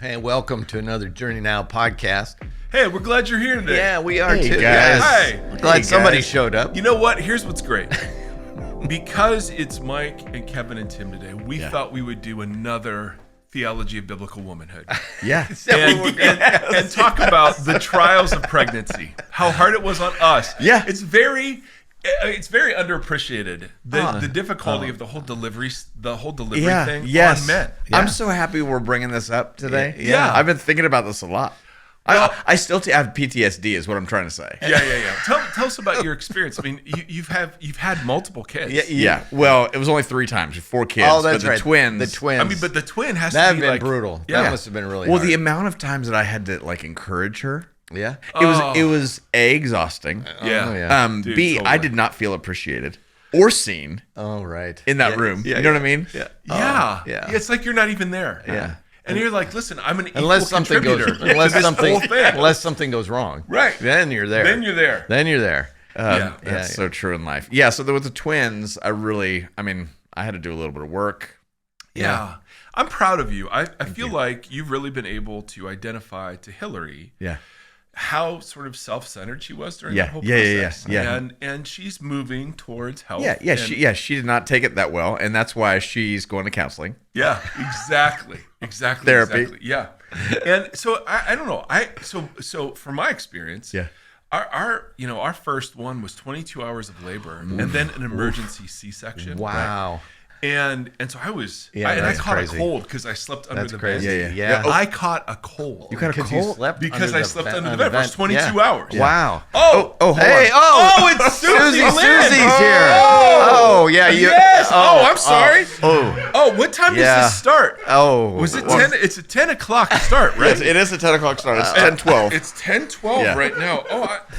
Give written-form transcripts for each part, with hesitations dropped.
Hey, welcome to another Journey Now podcast. Hey, we're glad you're here today. Yeah, we are Hey, too. guys. Hi. We're glad somebody showed up. You know what? Here's what's great. Because it's Mike and Kevin and Tim today, we thought we would do another theology of biblical womanhood. Yeah. And talk about the trials of pregnancy, how hard it was on us. Yeah. It's very underappreciated, the difficulty of the whole delivery thing on men. I'm so happy we're bringing this up today. Yeah. I've been thinking about this a lot. I still have PTSD is what I'm trying to say. Yeah. Tell us about your experience. I mean, you've had multiple kids. Yeah. Well, it was only 3 times, 4 kids. Oh, that's but the right. twins. The twins. I mean, but the twin has that to have be been like brutal. Yeah. That must have been really Well, hard. the amount of times that I had to like encourage her. Yeah. It was A, exhausting. Yeah. Oh, yeah. Dude, B, totally. I did not feel appreciated or seen Oh, right. in that Yeah, room. yeah, you know what I mean? Yeah. Yeah. It's like you're not even there. Yeah. And you're like, listen, I'm an equal Unless something goes, contributor to this whole thing. unless something goes wrong. Right. Then you're there. Then you're there. Then you're there. That's so true in life. Yeah. So with the twins, I had to do a little bit of work. Yeah. I'm proud of you. I feel like you've really been able to identify to Hillary Yeah. how sort of self-centered she was during Yeah. that whole Yeah. process. Yeah. And she's moving towards health. Yeah. And- She did not take it that well. And that's why she's going to counseling. Yeah, exactly. Therapy. Exactly. Yeah. And so I don't know. So from my experience, our first one was 22 hours of labor and then an emergency C-section. Wow. And so I was Yeah, I that's caught crazy. a cold because I slept under That's the crazy. bed. Yeah. I caught a cold. You got a Because you cold? slept because under I the slept vent- under the on bed for vent. 22 Yeah. hours. Wow. Hold Hey, on. Oh, it's Suzie Lind. Susie's here. Oh, yeah. yes. I'm sorry. Oh. What time Yeah. does this start? Oh. Was it 10? It's a 10 o'clock start, right? Yes, it is a 10 o'clock start. It's 10:12. It's 10:12 Yeah. right now.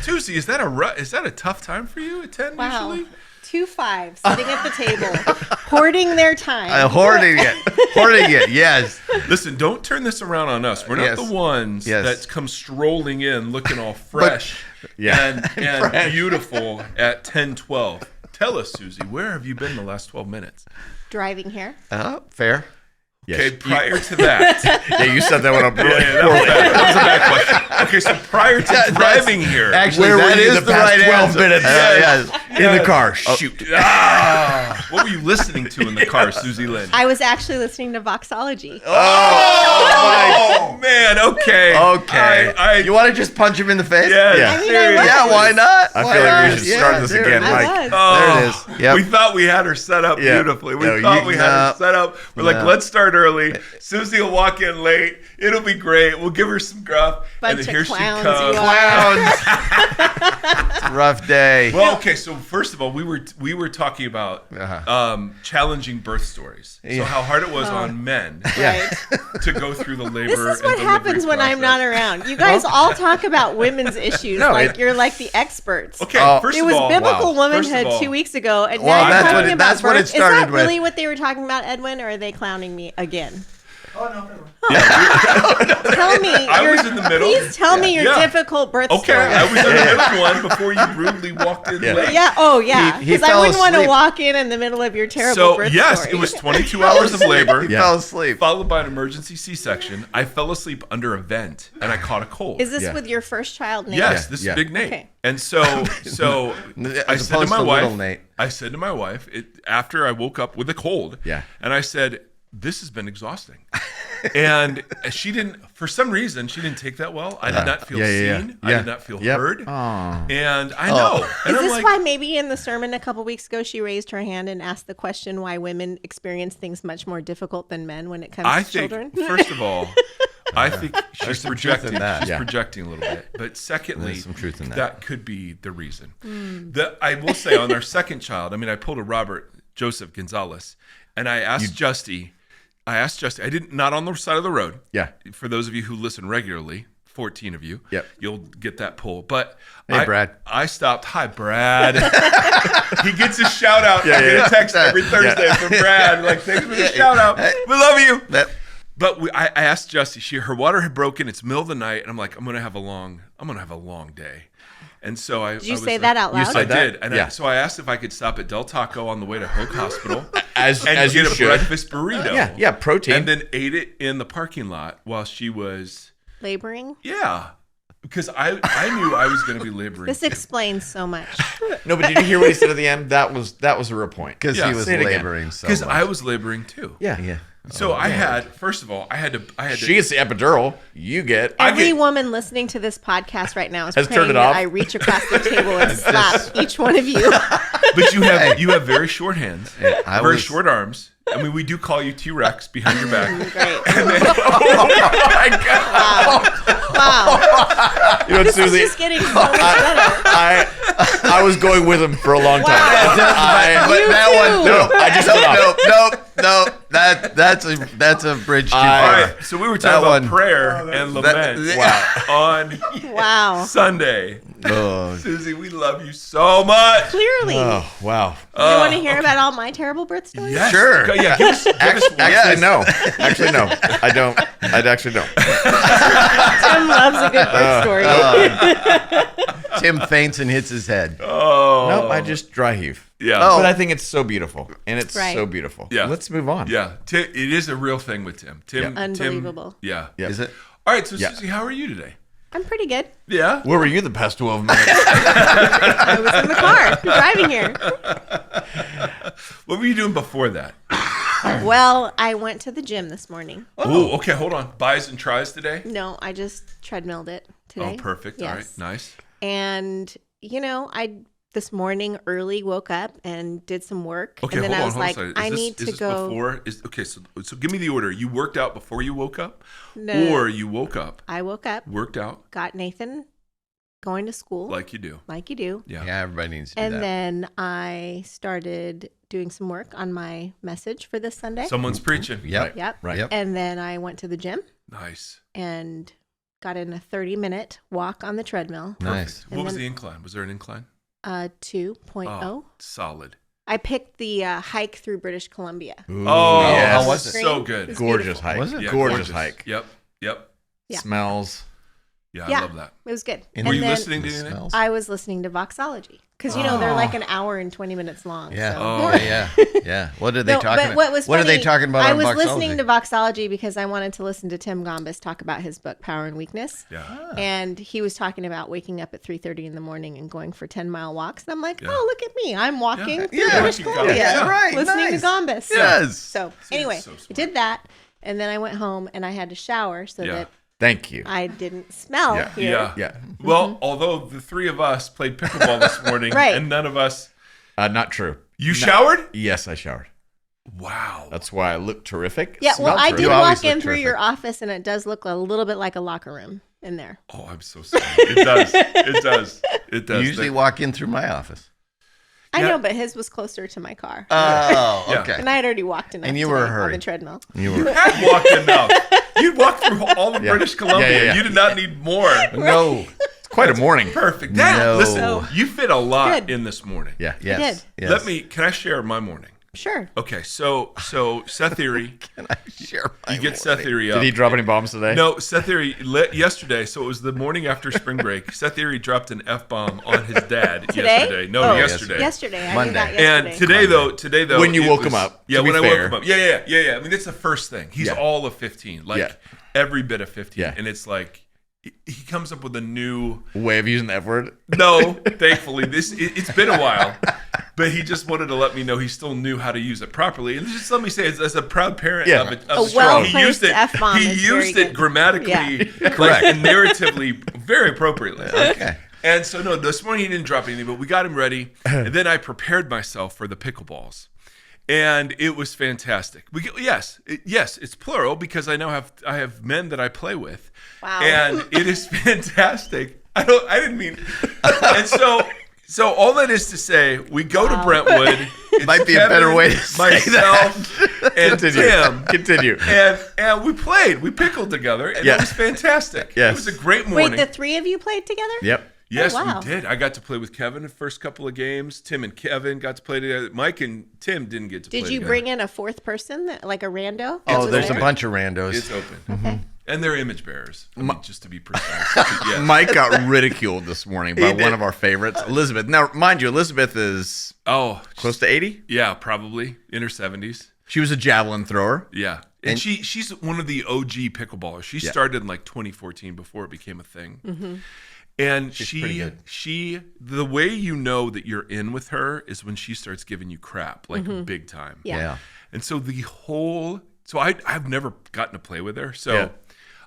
Suzie, is that a tough time for you at 10 Wow. usually? 2 5 sitting at the table, hoarding their time. Hoarding it. Yes. Listen, don't turn this around on us. We're not Yes. the ones Yes. that come strolling in looking all fresh and beautiful at 10:12. Tell us, Suzie, where have you been the last 12 minutes? Driving here. Fair. Yes. Okay, prior to that. Yeah, you set that one up really that was bad. That was a bad question. Okay, so prior to driving here. Actually, Where were that you is the the past right 12 answer. minutes? Yes. in the car. Shoot. What were you listening to in the car, Suzie Lind? I was actually listening to Voxology. Oh, man, okay. Okay. You want to just punch him in the face? Yeah, Yeah. I mean, seriously. Yeah, why not? I Why feel like not? we should start this there again, it is. Mike. I was. There it is. Yep. We thought we had her set up Yeah. beautifully. We No, thought you- we had her set up. We're like, No. let's start early. Suzie will walk in late. It'll be great. We'll give her some gruff. Bunch and then of here clowns she comes. you are. Clowns. Rough day. Well, okay. So first of all, we were talking about Uh-huh. challenging birth stories. So how hard it was on men Right. to go through the labor. This is and what delivery happens when I'm not process. around. You guys all talk about women's issues No, like you're like the experts. Okay. Oh. First It of was all, biblical wow. First womanhood of all, 2 weeks ago, and Well, now that's you're what talking it- about that's what it birth. started Is that with. really what they were talking about, Edwin, or are they clowning me again? Yeah, Tell me. I was in the middle. Please tell me your Yeah. difficult birth okay. story. I was in the middle one before you rudely walked in late. Yeah. Oh, yeah. He Because I fell wouldn't want to asleep. walk in the middle of your terrible So birth yes, story. it was 22 hours of labor. He fell asleep. Followed by an emergency C-section. I fell asleep under a vent and I caught a cold. Is this Yeah. with your first child, Nate? Yes, this Yeah. is Big Nate. Okay. And so I As said to opposed my to wife, little Nate. after I woke up with a cold, Yeah. and I said, this has been exhausting. And she didn't, for some reason, she didn't take that well. I did not feel seen. I did not feel heard. Oh. And I know. And Is I'm this like, why maybe in the sermon a couple weeks ago she raised her hand and asked the question why women experience things much more difficult than men when it comes I to think, children? first of all, I think she's some truth projecting. in that. She's Yeah. projecting a little bit. But secondly, There's some truth in that. could be the reason. I will say on our second child, I pulled a Robert Joseph Gonzalez, and I asked Justy. I didn't, not on the side of the road. Yeah. For those of you who listen regularly, 14 of you, Yep. you'll get that pull. But Hey, Brad. I stopped. Hi, Brad. He gets a shout out. Yeah, I get yeah. a text every Thursday from Brad. Like, thanks for the shout out. We love you. But I asked Justy. Her water had broken. It's middle of the night, and I'm like, I'm gonna have a long day. And so Did you say that out loud? I did. And so I asked if I could stop at Del Taco on the way to Hoke Hospital As and you get a should. breakfast burrito. Yeah, protein. And then ate it in the parking lot while she was, Laboring. because I knew I was going to be laboring. This too. explains so much. No, but did you hear what he said at the end? That was a real point. Because Yeah, he was say it again. laboring so Because much. I was laboring too. Yeah. So I had, first of all, I had to. She gets the epidural. You get. Every woman listening to this podcast right now is Has praying turned it that off. I reach across the table and slap each one of you. But you have very short hands, I very was- short arms. I mean, we do call you T-Rex behind your back. Great. Oh my God. Wow. You know, This is Susie, just getting so much better. I was going with him for a long time. but You that one, too. no, I just cut off. no. That's a bridge too All far. right, so we were talking That about one- prayer and lament on Wow. Sunday. Oh, Susie, we love you so much. Clearly. Oh wow. You want to hear about all my terrible birth stories? Yes. Sure. Yeah, give us one. Actually, no. Actually, no. I don't. I actually don't. Tim loves a good birth story. Tim faints and hits his head. Oh. Nope. I just dry heave. Yeah. But I think it's so beautiful, and it's Right. so beautiful. Yeah. Let's move on. Yeah. It is a real thing with Tim. Tim. Unbelievable. Yeah. Yeah. Is it? All right. So, Yeah. Susie, how are you today? I'm pretty good. Yeah. Where were you the past 12 minutes? I was in the car driving here. What were you doing before that? Well, I went to the gym this morning. Oh, okay. Hold on. Buys and tries today? No, I just treadmilled it today. Oh, perfect. All right. Yes. Nice. And, I this morning early woke up and did some work. Okay, and then hold I on. was Hold on a like, second. I Is need this to go. Before? Okay, so give me the order. You worked out before you woke up? No. Or you woke up, I woke up, worked out got Nathan going to school like you do. like you do. Yeah. Yeah, everybody needs to do And that. then I started doing some work on my message for this Sunday. Someone's preaching. Yep. Yep. Right. Yep. And then I went to the gym Nice. and got in a 30-minute walk on the treadmill. Nice. What And was then- the incline? Was there an incline? 2.0. Oh, solid. I picked the hike through British Columbia. Oh, yes. how was it? Green. So It's good. Gorgeous beautiful. hike. Was it? Yeah, gorgeous hike. Yep. Yep. Yeah. Smells. Yeah, Yeah. I love that. It was good. And Were and you then listening to The anything? smells. I was listening to Voxology because they're like an hour and 20 minutes long. Yeah. So. Oh. Yeah. Yeah. What are they No, talking but what was What are they funny, talking about I on was Voxology? listening to Voxology because I wanted to listen to Tim Gombis talk about his book Power and Weakness. Yeah. And he was talking about waking up at 3:30 in the morning and going for 10-mile walks. And I'm like, Yeah. oh, look at me. I'm walking through Yeah. British Yeah. Columbia. Yeah. Right. Listening Nice. to Gombis. Yes. So See, anyway, it's so smart. I did that. And then I went home and I had to shower so Yeah. that Thank you. I didn't smell Yeah. here. Yeah. Yeah. Well, although the three of us played pickleball this morning Right. and none of us. Not true. You showered? Yes, I showered. Wow. That's why I look terrific. Yeah, well, Smell I terrific. did You always walk in look through terrific. your office, and it does look a little bit like a locker room in there. Oh, I'm so sorry. It does. It does. It does. You usually walk in through my office. I Yeah. know, but his was closer to my car. Oh, Yeah. okay. And I had already walked enough And you were today in a hurry. on the treadmill. You were had walked enough. You'd walked through all of Yeah. British Columbia. Yeah, yeah, yeah. You did not need more. no. It's quite a morning. Perfect. That, No. Listen, you fit a lot Good. in this morning. Yeah. Yes. did. Yes. Can I share my morning? Sure. Okay, so Seth Erie, Can I share my you get Seth morning? Erie up. Did he drop any bombs today? No, Seth Erie yesterday. So it was the morning after spring break. Seth Erie dropped an F-bomb on his dad Today? yesterday. No, Oh, yesterday. Yesterday. I Monday. knew that And yesterday. today though, When you it woke was- him up, Yeah, to be when I fair. woke him up. Yeah. I mean, that's the first thing. He's Yeah. all of 15, like Yeah. every bit of 15, Yeah. and it's like he comes up with a new. Way of using the F word. No, thankfully, it's been a while, but he just wanted to let me know he still knew how to use it properly. And just let me say, as a proud parent Yeah. of A he well-placed used it. F-bomb He is very used it good. grammatically, Yeah. like, and narratively, very appropriately. Okay. And so, no, this morning he didn't drop anything, but we got him ready, and then I prepared myself for the pickleballs. And it was fantastic. Yes, it's plural because I have men that I play with. Wow. And it is fantastic. I didn't mean. And so all that is to say, we go to Brentwood. It Might be a better way to say myself, and Tim. Continue. And we played. We pickled together, and Yeah. it was fantastic. Yes. It was a great morning. Wait, the three of you played together? Yep. Yes, Oh, wow. we did. I got to play with Kevin the first couple of games. Tim and Kevin got to play together. Mike and Tim didn't get to play Did you together. bring in a fourth person, like a rando? Oh, Was there's there? a bunch of randos. It's open. And they're image bearers, just to be precise. Yes. Mike got ridiculed this morning by one of our favorites, Elizabeth. Now, mind you, Elizabeth is close to 80. Yeah, probably in her 70s. She was a javelin thrower. Yeah. And she's one of the OG pickleballers. She started in like 2014 before it became a thing. Mm-hmm. And she the way you know that you're in with her is when she starts giving you crap, like big time. Yeah. And so I've never gotten to play with her. So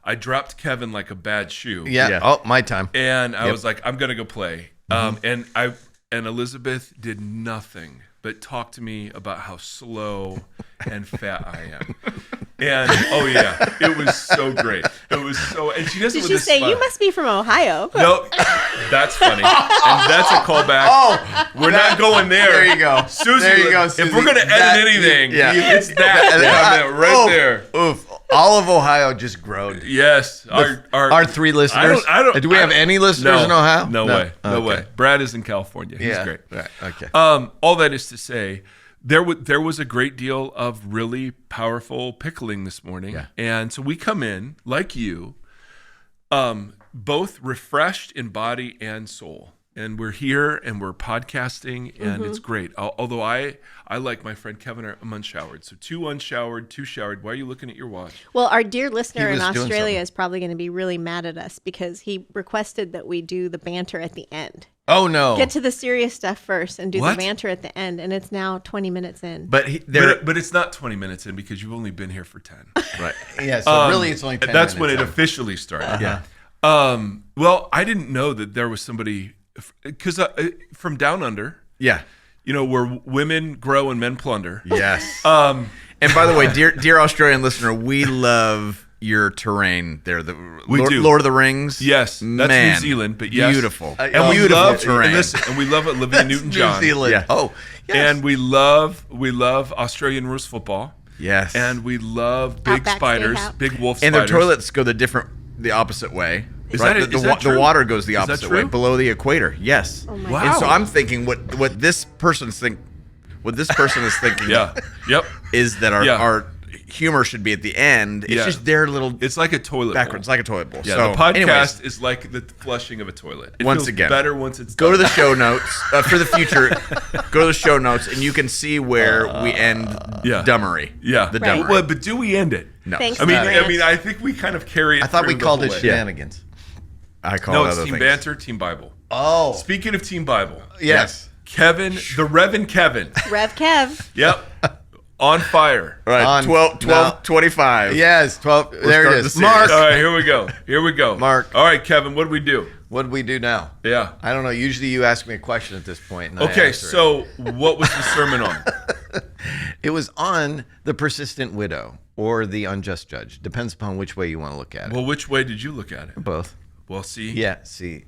I dropped Kevin like a bad shoe. Yeah. Oh, my time. And I was like, I'm gonna go play. And Elizabeth did nothing but talk to me about how slow and fat I am. And it was so great. It was so. And she doesn't. Did she say you must be from Ohio? No, that's funny. And that's a callback. Oh, we're not going there. There you go. Suzie, there you go, Suzie. If we're gonna edit anything, it's that right there. Oof. All of Ohio just groaned. Yes, our 3 listeners. Do we have any listeners in Ohio? No way. No way. Brad is in California. He's great. Right. Okay. All that is to say, there was a great deal of really powerful pickling this morning. Yeah. And so we come in, like you, both refreshed in body and soul. And we're here and we're podcasting and it's great. Although I like my friend Kevin, I'm unshowered. So 2 unshowered, 2 showered. Why are you looking at your watch? Well, our dear listener in was doing Australia something. is probably going to be really mad at us because he requested that we do the banter at the end. Oh, no. Get to the serious stuff first and do What? the banter at the end. And it's now 20 minutes in. But But it's not 20 minutes in because you've only been here for 10. right. Yeah, so really it's only 10 That's minutes when it in. officially started. Yeah. Well, I didn't know that there was somebody because from down under, where women grow and men plunder. Yes. Um, And by the way, dear Australian listener, we love your terrain there. We do. Lord of the Rings. Yes, that's Man, New Zealand, but yes. Beautiful. And we beautiful love terrain. and we love Olivia Newton-John. New Zealand. Yeah. Oh, yes. And we love Australian rules football. Yes. And we love big Outback spiders, Steakhouse. big wolf And spiders. their toilets go the opposite way. Is right? that- is that the true? water goes the Is that opposite way, true? below the equator. Yes. Oh my Wow. And so I'm thinking what this person is thinking Yep. is that Yeah. our humor should be at the end. It's Yeah. just their little It's like a toilet backwards, bowl. like a toilet bowl. Yeah, so, the podcast anyways, is like the flushing of a toilet. It Once feels again, better once it's go to done. the show notes for the future. Go to the show notes, and you can see where we end Dummery. Yeah. The Right. Dummery. Well, but do we end it? No. Thanks, I mean, Grant. I think we kind of carry it. I thought we through the called whole it way. shenanigans. I call No, it it's other Team things. Banter, Team Bible. Oh, Speaking of Team Bible, yes. Kevin, the Reverend Kevin. Rev Kev. Yep. On fire. All right, On- 12, no. 25. Yes, 12. There start it the is. series. Mark, All right, here we go. Mark. All right, Kevin, what do we do? what do we do now? Yeah. I don't know. Usually you ask me a question at this point. And I Okay, answer it. so what was the sermon on? It was on the persistent widow or the unjust judge. Depends upon which way you want to look at it. Well, which way did you look at it? Both. Well, see. Yeah, see,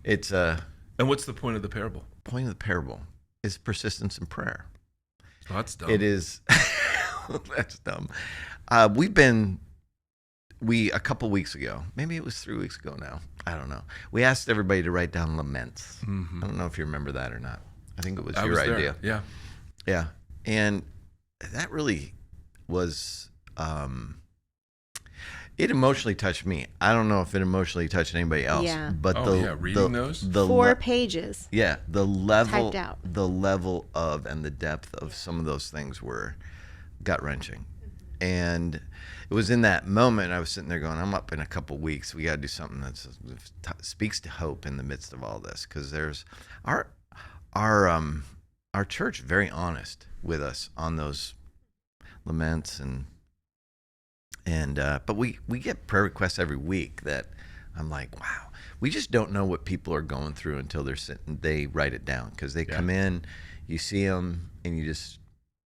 it's And what's the point of the parable? point of the parable is persistence in prayer. Oh, that's dumb. It is. That's dumb. We a couple weeks ago, maybe it was 3 weeks ago now. I don't know. We asked everybody to write down laments. I don't know if you remember that or not. I think it was I your was there. idea. Yeah. Yeah, and that really was. It emotionally touched me. I don't know if it emotionally touched anybody else. Yeah. But reading those? the 4 pages. yeah, the level, Typed out. the level of and the depth of some of those things were gut wrenching, and it was in that moment I was sitting there going, "I'm up in a couple weeks. We got to do something that speaks to hope in the midst of all this." Because there's our church very honest with us on those laments but we get prayer requests every week that I'm like, wow, we just don't know what people are going through until they write it down, because they come in, you see them, and you just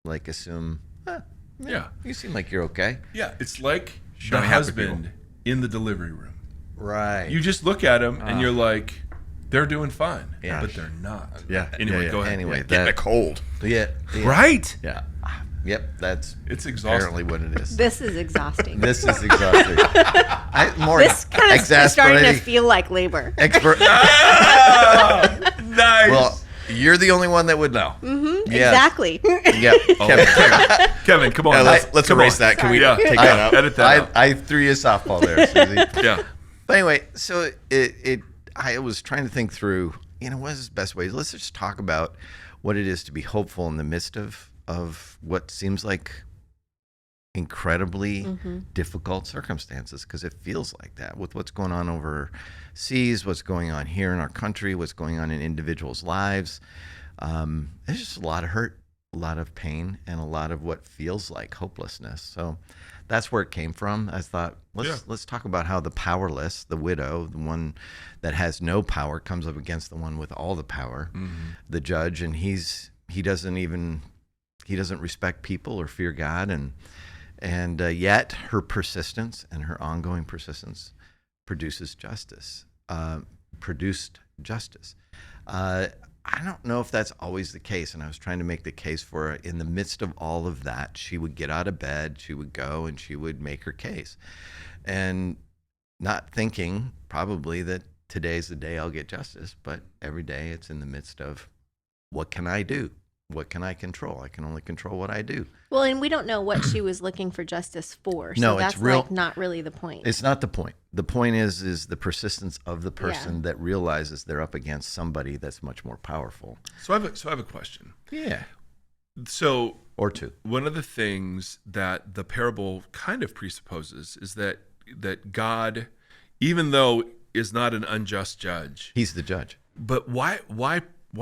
like assume, Yeah. you seem like you're okay. Yeah. It's like Showing the happy husband in the delivery room. Right. You just look at him and you're like, they're doing fine. Yeah. But they're not. Yeah. Anyway, yeah. go ahead. Anyway, Getting a that cold. yeah. Right? Yeah. Yep. That's It's exhausting. apparently what it is. This is exhausting. This is exhausting. More This kind of is starting to exasperating. feel like labor. Expert. Nice. Well, you're the only one that would know. Yes. Exactly. Yeah. Kevin, come on. Let's come erase on. that. Can we Yeah. take that out? Edit that out. I threw you a softball there, Susie. Yeah. But anyway, so I was trying to think through, what is the best way? Let's just talk about what it is to be hopeful in the midst of what seems like incredibly difficult circumstances, because it feels like that with what's going on overseas, what's going on here in our country, what's going on in individuals' lives. There's just a lot of hurt, a lot of pain, and a lot of what feels like hopelessness. So that's where it came from. I thought, let's talk about how the powerless, the widow, the one that has no power, comes up against the one with all the power, the judge, and he doesn't respect people or fear God, and yet her persistence and her ongoing persistence produced justice. I don't know if that's always the case, and I was trying to make the case for her. In the midst of all of that, she would get out of bed, she would go, and she would make her case, and not thinking probably that today's the day I'll get justice, but every day it's in the midst of, what can I do? What can I control? I can only control what I do. Well, and we don't know what she was looking for justice for. So No, that's it's real. like not really the point. It's not the point. The point is the persistence of the person that realizes they're up against somebody that's much more powerful. So I have a question. Yeah. So, or two. One of the things that the parable kind of presupposes is that God, even though is not an unjust judge, he's the judge. But why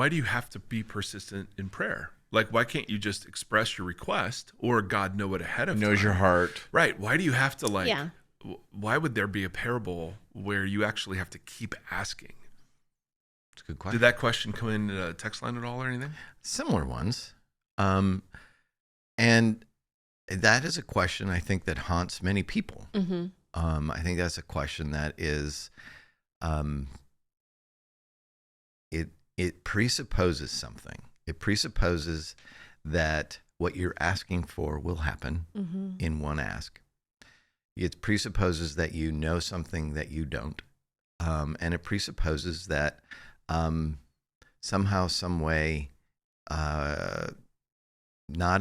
do you have to be persistent in prayer? Like, why can't you just express your request, or God know it ahead of time? Knows your heart. Right. Why do you have to why would there be a parable where you actually have to keep asking? It's a good question. Did that question come in a text line at all or anything? Similar ones. And that is a question I think that haunts many people. I think that's a question that is, it presupposes something. It presupposes that what you're asking for will happen in one ask. It presupposes that you know something that you don't. And it presupposes that somehow, some way, not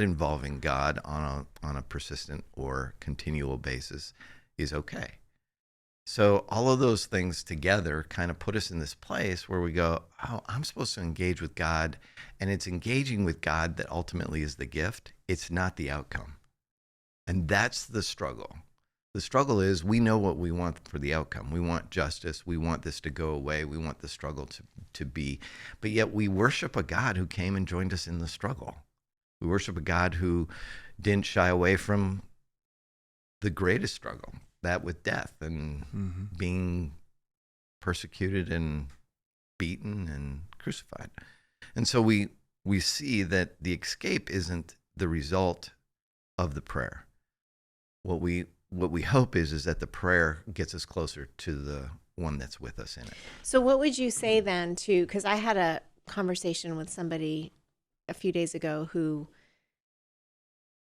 involving God on a persistent or continual basis is okay. So all of those things together kind of put us in this place where we go, oh, I'm supposed to engage with God, and it's engaging with God that ultimately is the gift. It's not the outcome. And that's the struggle. The struggle is, we know what we want for the outcome. We want justice. We want this to go away. We want the struggle to be. But yet we worship a God who came and joined us in the struggle. We worship a God who didn't shy away from the greatest struggle, that with death and being persecuted and beaten and crucified. And so we see that the escape isn't the result of the prayer. What we hope is that the prayer gets us closer to the one that's with us in it. So what would you say then to, because I had a conversation with somebody a few days ago who,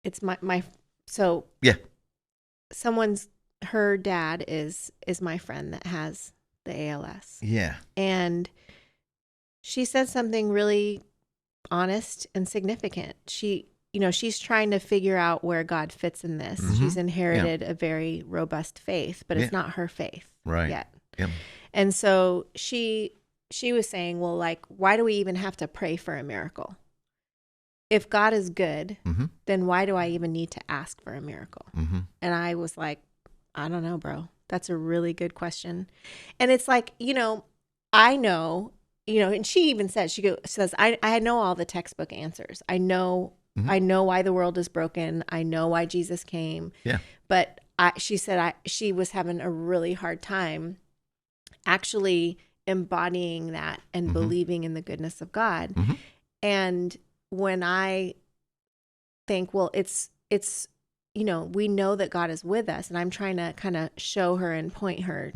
it's her dad is my friend that has the ALS. Yeah. And she said something really honest and significant. She's trying to figure out where God fits in this. She's inherited a very robust faith, but it's not her faith yet. Yep. And so she was saying, well, like, why do we even have to pray for a miracle? If God is good, then why do I even need to ask for a miracle? And I was like, I don't know, bro. That's a really good question. And it's like, I know, and she even says, I know all the textbook answers. I know why the world is broken. I know why Jesus came. Yeah. But she said she was having a really hard time actually embodying that and believing in the goodness of God. And when I think, well, it's we know that God is with us, and I'm trying to kind of show her and point her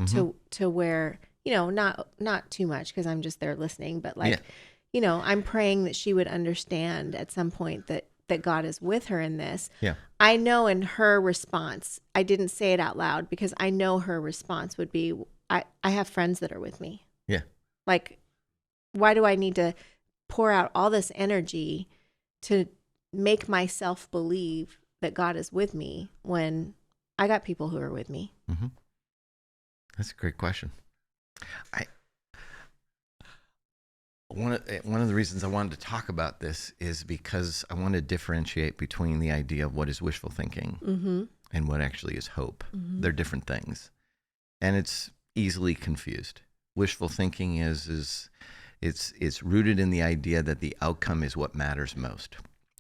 to where, not too much, because I'm just there listening, but I'm praying that she would understand at some point that God is with her in this. Yeah. I know in her response, I didn't say it out loud because I know her response would be, I have friends that are with me. Yeah. Like, why do I need to pour out all this energy to make myself believe that God is with me when I got people who are with me? Mm-hmm. That's a great question. One of the reasons I wanted to talk about this is because I want to differentiate between the idea of what is wishful thinking Mm-hmm. and what actually is hope. Mm-hmm. They're different things, and it's easily confused. Wishful thinking is it's rooted in the idea that the outcome is what matters most.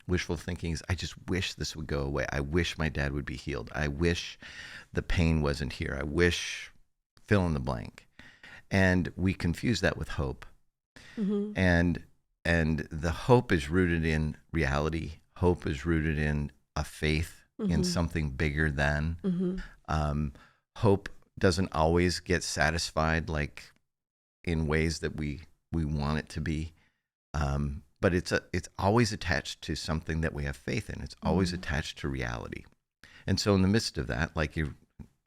Wishful thinking is, I just wish this would go away. I wish my dad would be healed. I wish the pain wasn't here. I wish fill in the blank. And we confuse that with hope. Mm-hmm. And the hope is rooted in reality. Hope is rooted in a faith in something bigger than. Mm-hmm. Hope doesn't always get satisfied like in ways that we want it to be. But it's always attached to something that we have faith in. It's always attached to reality. And so in the midst of that,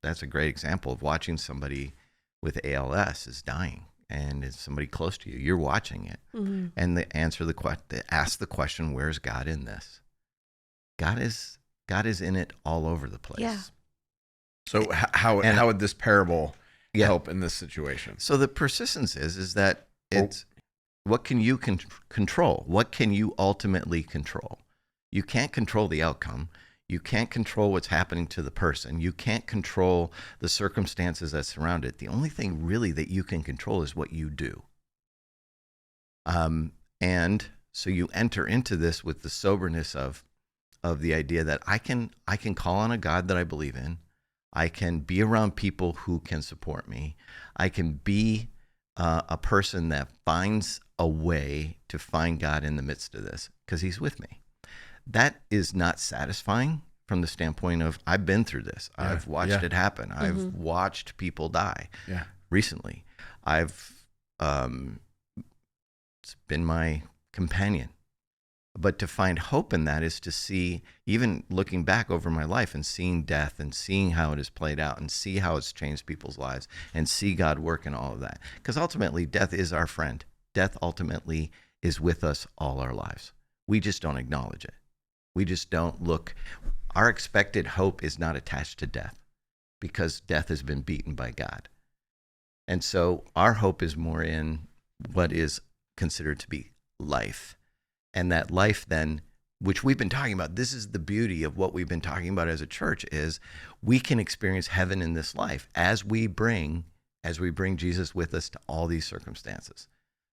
that's a great example of watching somebody with ALS is dying, and it's somebody close to you. You're watching it, and they ask the question, "Where's God in this?" God is in it all over the place. Yeah. So how would this parable help in this situation? So the persistence is that it's what can you control? What can you ultimately control? You can't control the outcome. You can't control what's happening to the person. You can't control the circumstances that surround it. The only thing really that you can control is what you do. And so you enter into this with the soberness of the idea that I can call on a God that I believe in. I can be around people who can support me. I can be a person that finds a way to find God in the midst of this because he's with me. That is not satisfying from the standpoint of I've been through this. Yeah. I've watched it happen. I've watched people die recently. It's been my companion. But to find hope in that is to see, even looking back over my life and seeing death and seeing how it has played out and see how it's changed people's lives and see God work in all of that. Because ultimately, death is our friend. Death ultimately is with us all our lives. We just don't acknowledge it. We just don't look. Our expected hope is not attached to death because death has been beaten by God. And so our hope is more in what is considered to be life. And that life then, which we've been talking about, this is the beauty of what we've been talking about as a church, is we can experience heaven in this life as we bring Jesus with us to all these circumstances.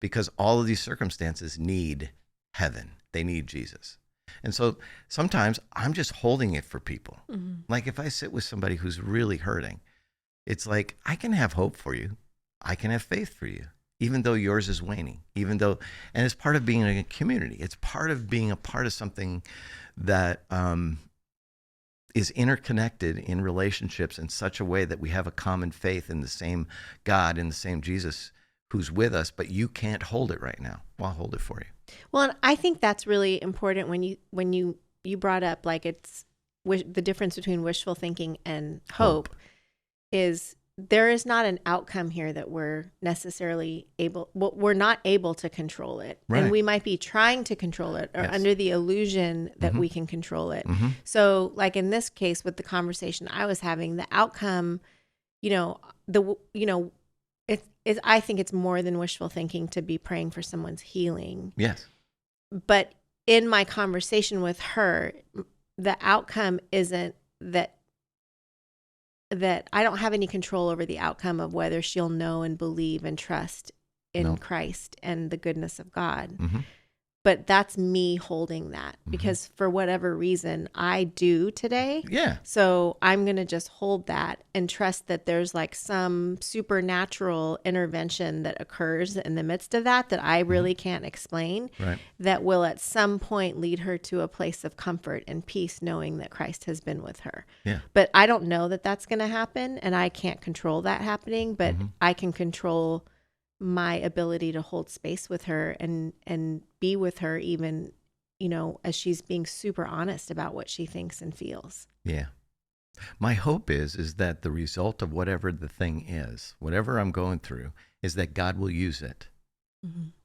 Because all of these circumstances need heaven. They need Jesus. And so sometimes I'm just holding it for people. Like if I sit with somebody who's really hurting, it's like, I can have hope for you. I can have faith for you, even though yours is waning, and it's part of being in a community. It's part of being a part of something that is interconnected in relationships in such a way that we have a common faith in the same God, in the same Jesus who's with us, but you can't hold it right now. Well, I'll hold it for you. Well, and I think that's really important when you brought up it's the difference between wishful thinking and hope is there is not an outcome here that we're necessarily we're not able to control it. Right. And we might be trying to control it or under the illusion that we can control it. So like in this case with the conversation I was having, the outcome, I think it's more than wishful thinking to be praying for someone's healing. Yes. But in my conversation with her, the outcome isn't that I don't have any control over the outcome of whether she'll know and believe and trust in Christ and the goodness of God. But that's me holding that because for whatever reason I do today. Yeah. So I'm going to just hold that and trust that there's like some supernatural intervention that occurs in the midst of that I really can't explain. Right. That will at some point lead her to a place of comfort and peace knowing that Christ has been with her. Yeah. But I don't know that that's going to happen and I can't control that happening, but I can control my ability to hold space with her and be with her even, as she's being super honest about what she thinks and feels. Yeah. My hope is that the result of whatever the thing is, whatever I'm going through, is that God will use it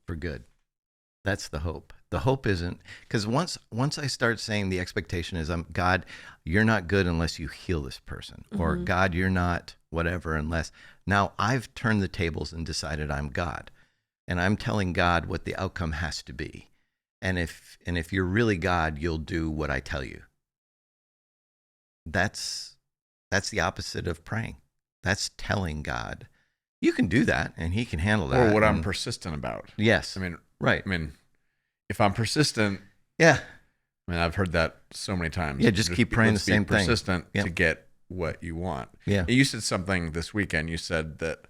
for good. That's the hope. The hope isn't, because once I start saying the expectation is, God, you're not good unless you heal this person, or God, you're not whatever unless, now I've turned the tables and decided I'm God, and I'm telling God what the outcome has to be. And if you're really God, you'll do what I tell you. That's the opposite of praying. That's telling God, you can do that, and he can handle that. Or what I'm persistent about. Yes. I mean, right. I mean, if I'm persistent, yeah. I mean, I've heard that so many times. Yeah, just keep praying the same thing. Persistent to get what you want. Yeah. You said something this weekend. You said that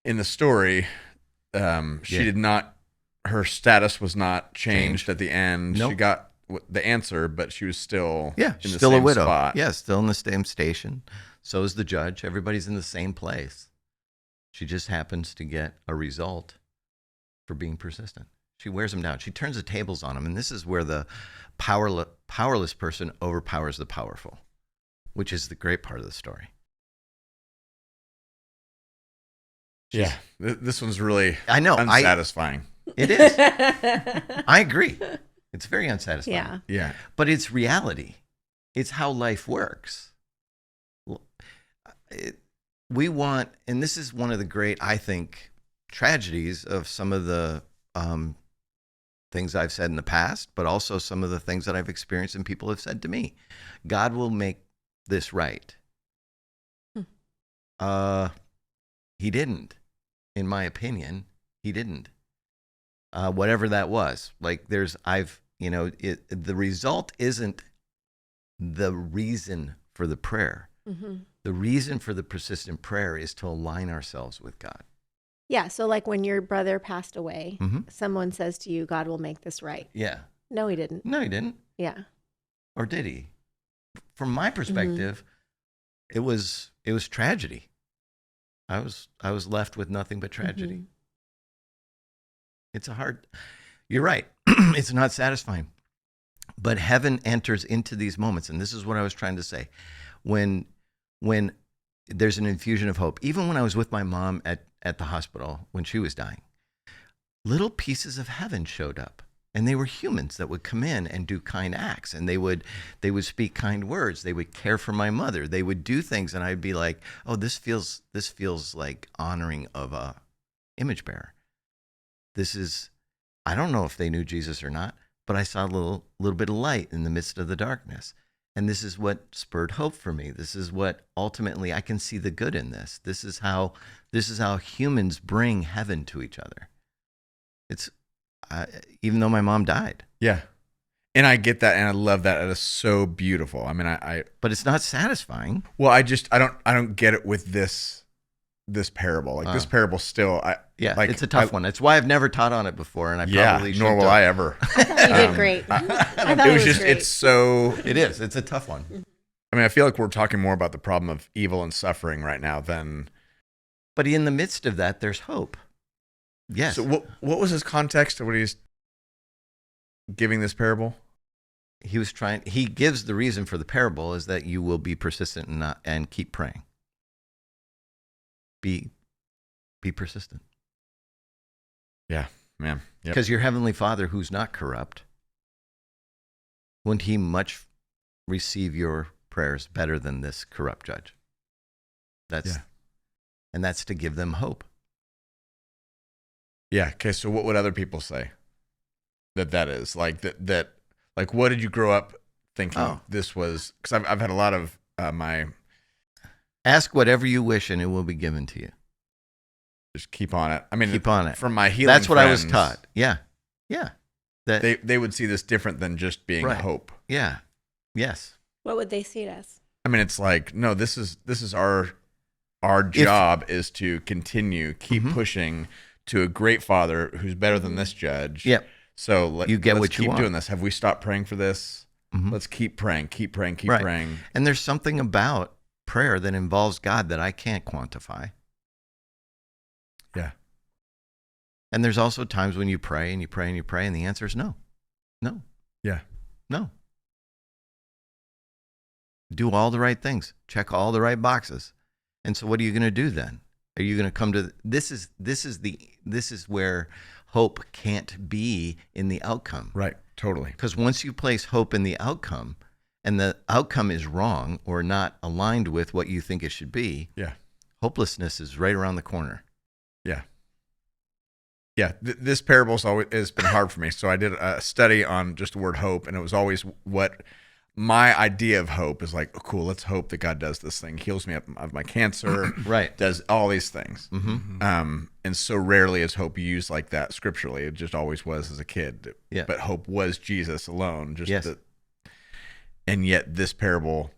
in the story, she did not, her status was not changed at the end. Nope. She got the answer, but she was still in the still same a widow. spot. Yeah, still in the same station. So is the judge. Everybody's in the same place. She just happens to get a result for being persistent. She wears them down. She turns the tables on them. And this is where the powerless person overpowers the powerful, which is the great part of the story. Yeah. This one's really unsatisfying. It is. I agree. It's very unsatisfying. Yeah. Yeah. But it's reality. It's how life works. We want, and this is one of the great, I think, tragedies of some of the things I've said in the past, but also some of the things that I've experienced and people have said to me. God will make this right. He didn't, in my opinion. He didn't. Whatever that was, like the result isn't the reason for the prayer. Mm-hmm. The reason for the persistent prayer is to align ourselves with God. Yeah. So like when your brother passed away, someone says to you, God will make this right. Yeah. No, he didn't. No, he didn't. Yeah. Or did he? From my perspective, it was tragedy. I was left with nothing but tragedy. It's you're right. It's not satisfying. But heaven enters into these moments. And this is what I was trying to say. When there's an infusion of hope, even when I was with my mom at the hospital when she was dying, little pieces of heaven showed up. And they were humans that would come in and do kind acts. And they would speak kind words. They would care for my mother. They would do things. And I'd be like, oh, this feels like honoring of a image bearer. I don't know if they knew Jesus or not, but I saw a little bit of light in the midst of the darkness. And this is what spurred hope for me. This is what ultimately I can see the good in this. This is how humans bring heaven to each other. It's even though my mom died. Yeah. And I get that, and I love that. It is so beautiful. I mean, but it's not satisfying. Well, I don't get it with this parable. Like this parable still, it's a tough one. That's why I've never taught on it before, and I probably shouldn't. Nor will I ever. I thought you did great. I thought it was just great. It's a tough one. I mean, I feel like we're talking more about the problem of evil and suffering right now than. But in the midst of that, there's hope. Yes. So what was his context of what he's giving this parable? He gives the reason for the parable is that you will be persistent and keep praying. Be persistent. Yeah, man. Because your heavenly Father, who's not corrupt, wouldn't he much receive your prayers better than this corrupt judge? And that's to give them hope. Yeah. Okay. So what would other people say that is like that? Like, what did you grow up thinking this was? Because I've had a lot of my. Ask whatever you wish and it will be given to you. Just keep on it. I mean, keep on it. From my healing That's what friends, I was taught. Yeah. Yeah. That they would see this different than just being hope. Yeah. Yes. What would they see it as? I mean, it's like, no, this is our job is to keep pushing to a great Father who's better than this judge. Yep. So let's keep want. doing this. Have we stopped praying for this? Let's keep praying, keep praying. And there's something about prayer that involves God that I can't quantify. Yeah. And there's also times when you pray and you pray and you pray and the answer is no. No. Yeah. No. Do all the right things. Check all the right boxes. And so what are you going to do then? Are you going to come to this is where hope can't be in the outcome. Right. Totally. Because once you place hope in the outcome, and the outcome is wrong or not aligned with what you think it should be, Yeah. hopelessness is right around the corner. Yeah. Yeah. This parable's always has been hard for me. So I did a study on just the word hope, and it was always what my idea of hope is like, oh, cool, let's hope that God does this thing, heals me of my cancer, Right. does all these things. Mm-hmm. And so rarely is hope used like that scripturally. It just always was as a kid. Yeah. But hope was Jesus alone. Just Yes. and yet this parable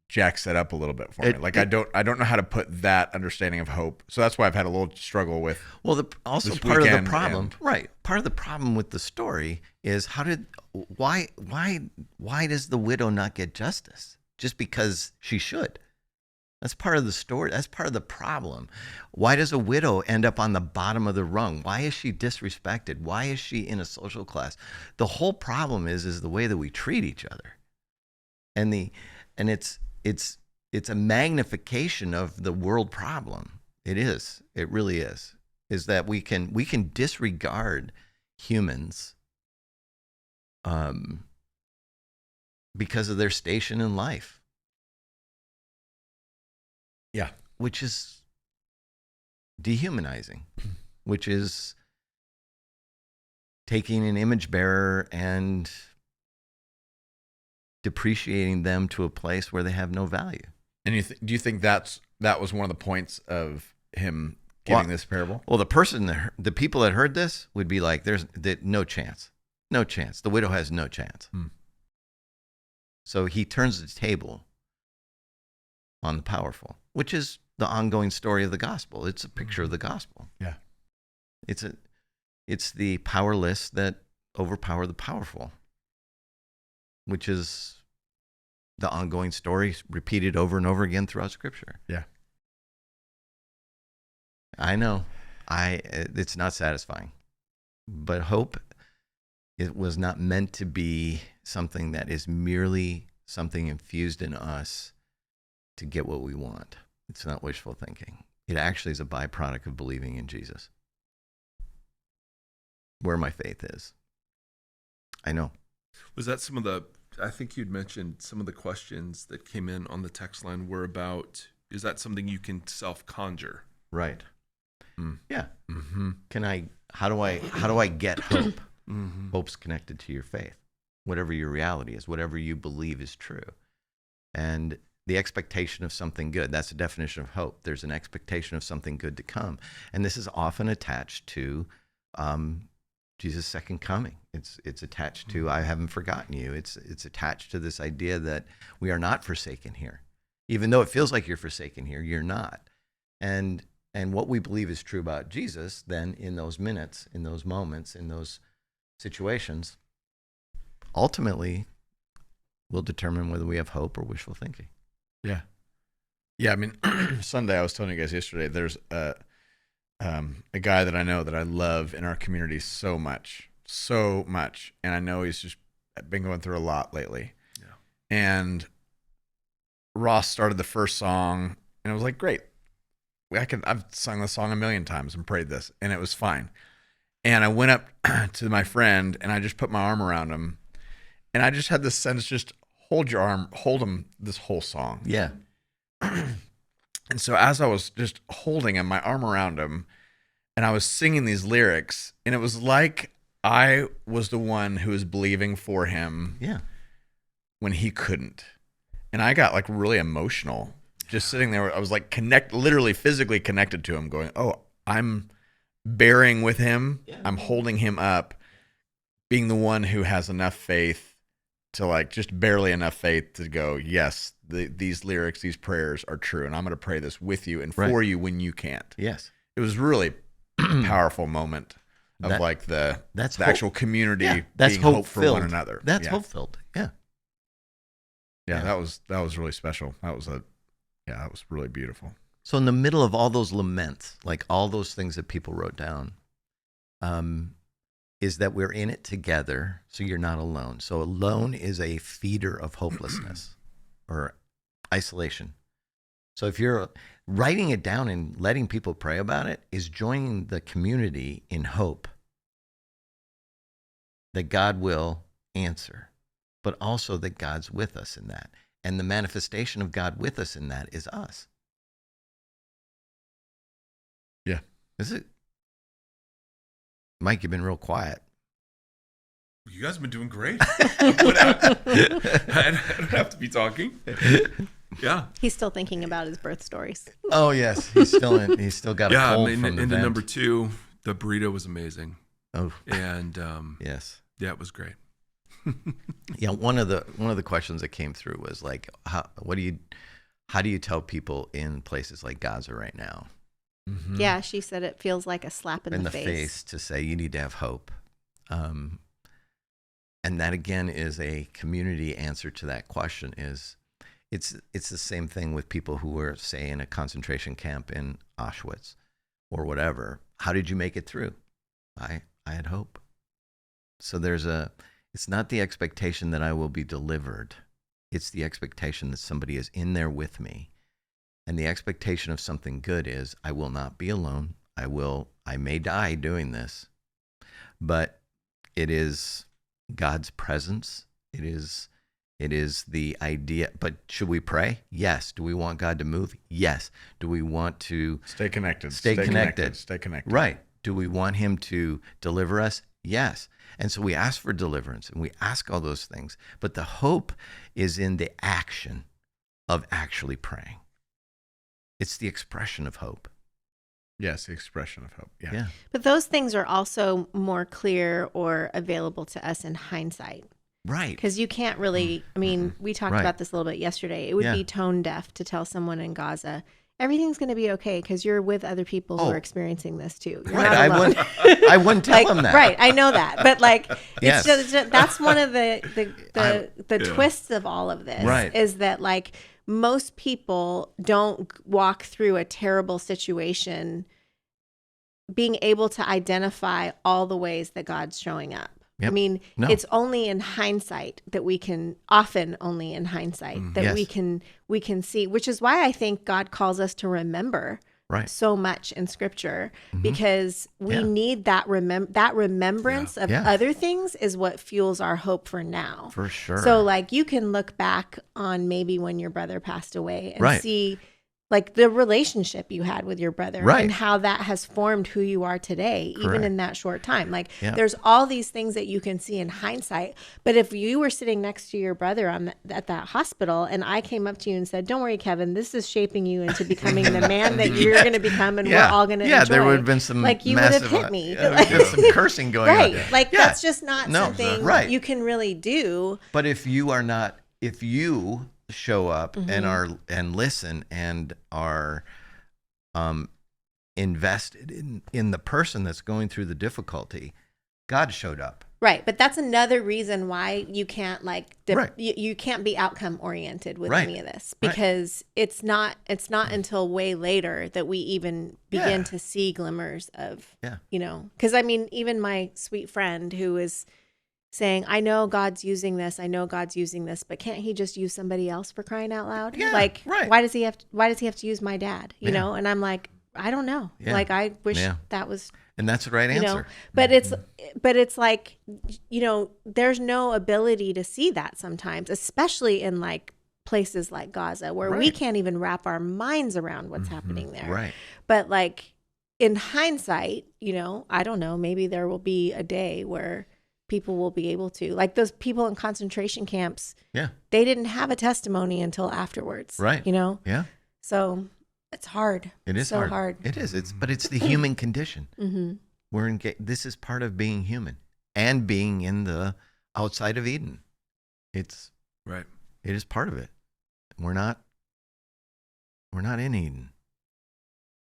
jacks that up a little bit for me. Like I don't know how to put that understanding of hope. So that's why I've had a little struggle with. Well, also this part of the weekend problem, and- right? Part of the problem with the story is why does the widow not get justice just because she should? That's part of the story. That's part of the problem. Why does a widow end up on the bottom of the rung? Why is she disrespected? Why is she in a social class? The whole problem is the way that we treat each other, and it's a magnification of the world problem. It is. It really is. Is that we can disregard humans because of their station in life. Yeah. Which is dehumanizing, which is taking an image bearer and depreciating them to a place where they have no value. And do you think that was one of the points of him giving this parable? Well, the people that heard this would be like, there's no chance. No chance. The widow has no chance. So he turns the table on the powerful, which is the ongoing story of the gospel. It's a picture of the gospel. Yeah. It's the powerless that overpower the powerful, which is the ongoing story repeated over and over again throughout Scripture. Yeah. I know. It's not satisfying. But hope, it was not meant to be something that is merely something infused in us to get what we want. It's not wishful thinking. It actually is a byproduct of believing in Jesus. Where my faith is. I know. Was that I think you'd mentioned some of the questions that came in on the text line were about, is that something you can self-conjure? Right. Yeah. Mm-hmm. How do I get hope? Mm-hmm. Hope's connected to your faith. Whatever your reality is, whatever you believe is true. And the expectation of something good, that's the definition of hope. There's an expectation of something good to come. And this is often attached to Jesus' second coming. It's attached to, I haven't forgotten you. It's attached to this idea that we are not forsaken here. Even though it feels like you're forsaken here, you're not. And what we believe is true about Jesus, then in those minutes, in those moments, in those situations, ultimately will determine whether we have hope or wishful thinking. Yeah. Yeah. I mean, Sunday, I was telling you guys yesterday, there's a guy that I know that I love in our community so much. And I know he's just been going through a lot lately. Yeah. And Ross started the first song and I was like, great. I've sung this song a million times and prayed this, and it was fine. And I went up to my friend and I just put my arm around him, and I just had this sense, just hold your arm, hold him this whole song. Yeah. And so as I was just holding him, my arm around him, and I was singing these lyrics, and it was like I was the one who was believing for him Yeah. when he couldn't. And I got like really emotional just sitting there. I was like literally physically connected to him, going, oh, I'm bearing with him. Yeah. I'm holding him up, being the one who has enough faith to like just barely enough faith to go, yes, these lyrics, these prayers are true. And I'm going to pray this with you and for you when you can't. Yes. It was really a powerful moment of like the actual community being hope for one another. That's hope-filled. Yeah. Yeah. That was really special. That was really beautiful. So in the middle of all those laments, like all those things that people wrote down, is that we're in it together, so you're not alone. So alone is a feeder of hopelessness or isolation. So if you're writing it down and letting people pray about it is joining the community in hope that God will answer, but also that God's with us in that. And the manifestation of God with us in that is us. Yeah. Is it? Mike, you've been real quiet. You guys have been doing great. I don't have to be talking. Yeah. He's still thinking about his birth stories. Oh yes, he's still got a cold from the and vent. number 2, the burrito was amazing. Oh, And yes. yeah, it was great. Yeah, one of the questions that came through was like, how do you tell people in places like Gaza right now, Mm-hmm. Yeah, she said it feels like a slap in the face. to say you need to have hope, and that again is a community answer to that question. Is it's the same thing with people who were, say, in a concentration camp in Auschwitz or whatever. How did you make it through? I had hope. So it's not the expectation that I will be delivered. It's the expectation that somebody is in there with me. And the expectation of something good is I will not be alone. I may die doing this, but it is God's presence. It is the idea. But should we pray? Yes. Do we want God to move? Yes. Do we want to Stay connected. Stay connected. Stay connected. Right. Do we want him to deliver us? Yes. And so we ask for deliverance and we ask all those things. But the hope is in the action of actually praying. It's the expression of hope. Yes, the expression of hope. Yeah. Yeah. But those things are also more clear or available to us in hindsight. Right. Because you can't really, I mean, we talked Right. about this a little bit yesterday. It would Yeah. be tone deaf to tell someone in Gaza, everything's going to be okay because you're with other people who Oh. are experiencing this too. You're Right. not alone. I wouldn't tell Like, him that. Right, I know that, but like, Yes. it's just that's one of the twists of all of this. Right. Is that like most people don't walk through a terrible situation being able to identify all the ways that God's showing up. I Yep. mean, No. it's only in hindsight that we can only in hindsight that Yes. we can see, which is why I think God calls us to remember Right. so much in scripture, because we Yeah. need that remembrance of Yeah. other things is what fuels our hope for now. For sure. So like you can look back on maybe when your brother passed away and Right. see like the relationship you had with your brother Right. and how that has formed who you are today, even Correct. in that short time. Like Yeah. there's all these things that you can see in hindsight. But if you were sitting next to your brother at that hospital and I came up to you and said, don't worry, Kevin, this is shaping you into becoming the man that you're going to become and we're all going to enjoy. there would have been some like you would have massive, hit me. there would have been some cursing going on. Right. Like Yeah. that's just not No, something right. you can really do. But if you show up Mm-hmm. and listen and are invested in the person that's going through the difficulty, God showed up. Right. But that's another reason why you can't like, Right. you can't be outcome oriented with Right. any of this, Right. because it's not until way later that we even begin Yeah. to see glimmers of, Yeah. because I mean, even my sweet friend who is saying, I know God's using this, but can't he just use somebody else, for crying out loud? Yeah, Like, right. why does he have to use my dad? You Yeah. know? And I'm like, I don't know. Yeah. Like, I wish Yeah. that was, And that's the right you know, answer. but it's like, there's no ability to see that sometimes, especially in like places like Gaza where we Right. can't even wrap our minds around what's happening there. Right. But like in hindsight, I don't know, maybe there will be a day where people will be able to, like those people in concentration camps, Yeah. they didn't have a testimony until afterwards. Right. Yeah. So It's hard. it is so hard. It is. But it's the human condition. Mm-hmm. This is part of being human and being in the outside of Eden. It Right. is part of it. We're not in Eden.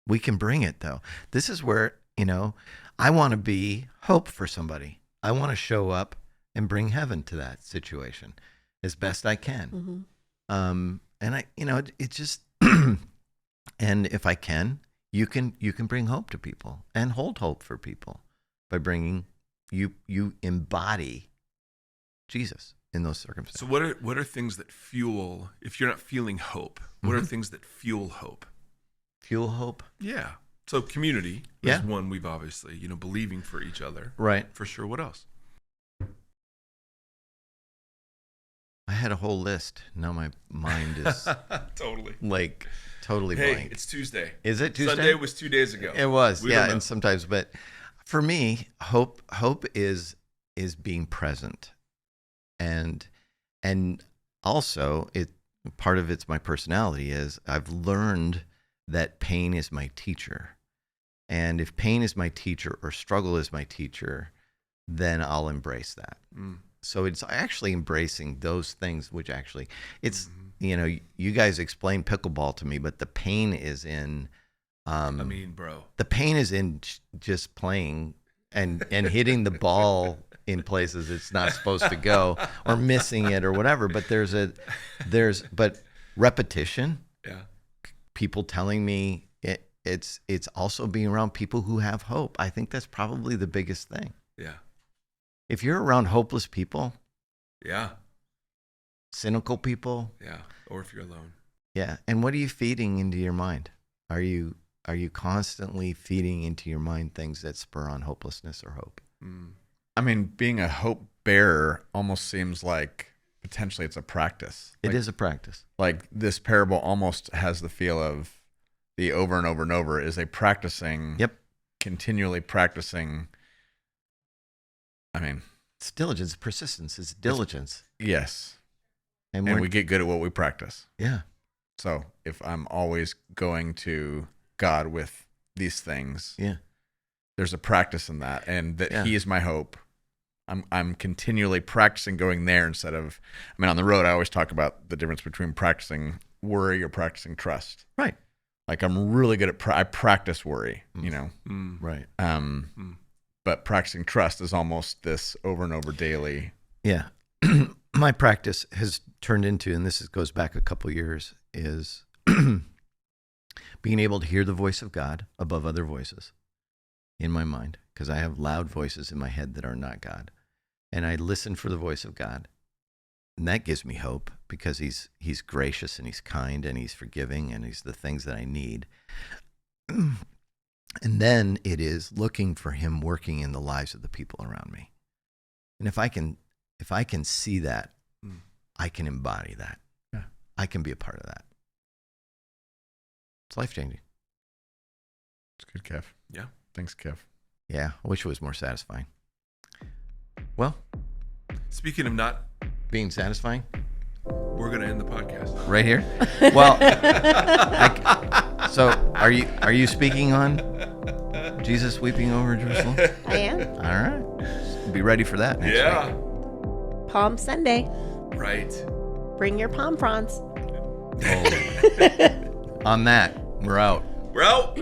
We can bring it though. This is where, I want to be hope for somebody. I want to show up and bring heaven to that situation as best I can. Mm-hmm. And it just, and if I can, you can bring hope to people and hold hope for people by bringing, you embody Jesus in those circumstances. So what are things that fuel, if you're not feeling hope, what are things that fuel hope? Fuel hope. Yeah. So community Yeah. is one we've obviously, believing for each other. Right. For sure. What else? had a whole list. Now my mind is Totally. like totally Hey, blank. it's Tuesday. Is it Tuesday? Sunday was 2 days ago. It was, We don't yeah, know. and sometimes, but for me, hope is being present, and also part of it's my personality is I've learned that pain is my teacher, and if pain is my teacher or struggle is my teacher, then I'll embrace that. So it's actually embracing those things, which actually it's you guys explain pickleball to me, but the pain is in. Bro. The pain is in just playing and hitting the ball in places it's not supposed to go, or missing it or whatever. But but repetition. Yeah. People telling me it's also being around people who have hope. I think that's probably the biggest thing. Yeah. If you're around hopeless people, Yeah. cynical people, Yeah. Or if you're alone. yeah. And what are you feeding into your mind? Are you constantly feeding into your mind things that spur on hopelessness or hope? I mean, being a hope bearer almost seems like potentially it's a practice. It is a practice. Like this parable almost has the feel of the over and over and over is a practicing. Yep. Continually practicing. I mean, It's diligence, persistence. It's diligence. yes. And And we get good at what we practice. yeah. So if I'm always going to God with these things, Yeah. there's a practice in that, and that Yeah. He is my hope. I'm continually practicing going there instead of, I mean, on the road, I always talk about the difference between practicing worry or practicing trust. Right. Like I'm really good at, I practice worry, Right. but practicing trust is almost this over and over daily. Yeah. My practice has turned into, and goes back a couple years, is being able to hear the voice of God above other voices in my mind, because I have loud voices in my head that are not God. And I listen for the voice of God. And that gives me hope, because he's gracious and he's kind and he's forgiving and he's the things that I need. And then it is looking for him working in the lives of the people around me. And if I can see that, I can embody that. Yeah. I can be a part of that. It's life-changing. It's good, Kev. Yeah. Thanks, Kev. Yeah, I wish it was more satisfying. Well, Speaking of not, being satisfying, we're going to end the podcast. right here. Well, so are you speaking on Jesus weeping over Jerusalem? I am. All right, be ready for that next Yeah. week. Palm Sunday. Right. Bring your palm fronds. On that, we're out. We're out.